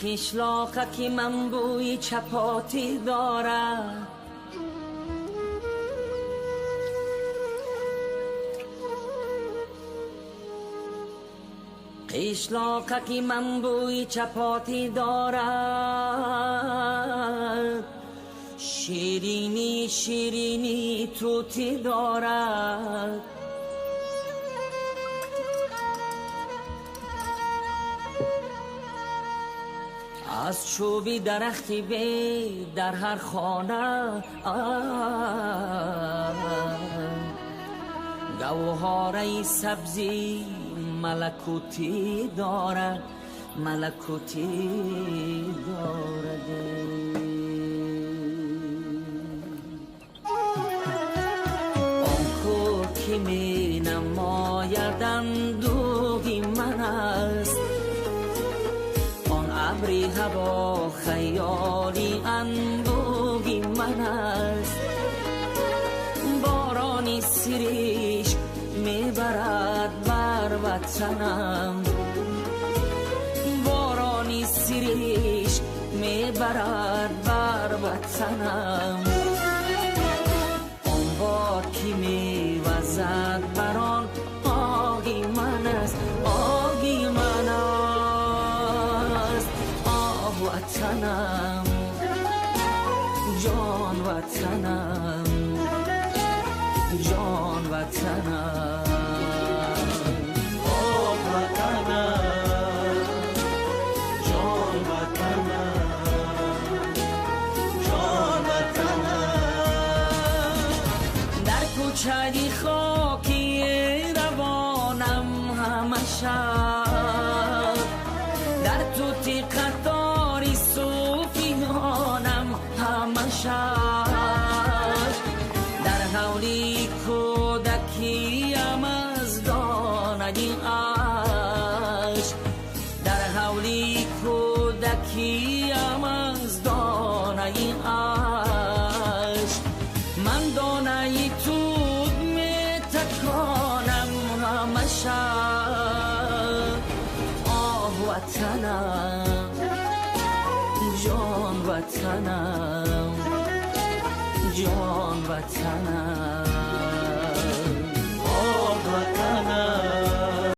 قشلاقکی من بوی چپاتی دارد، قشلاقکی من بوی چپاتی دارد، شیرینی شیرینی توتی دارد. از چوبی درختی به در هر خانه گوهره سبزی ملکوتی دارد، ملکوتی دارد. آن کو که می نماید اندوهی من است، ابری هوا خیالی اندوهی من است. بارانی سریش میبرد بر وطنم، بارانی سریش میبرد بر وطنم. آن باد که میوزد بر آن آهی من است، آهی من است. وطنم جان وطنم، جان وطنم، آه وطنم، جان وطنم، جان وطنم. در کوچه خاکی روانم همشه، در توتی قطاری صوفیانم همشش. در حولی کودکیم از دانه عشق، در حولی کودکیم از دانه عشق. من دانه توت می تکانم همشش. آه وطنم جان وطنم، جان وطنم.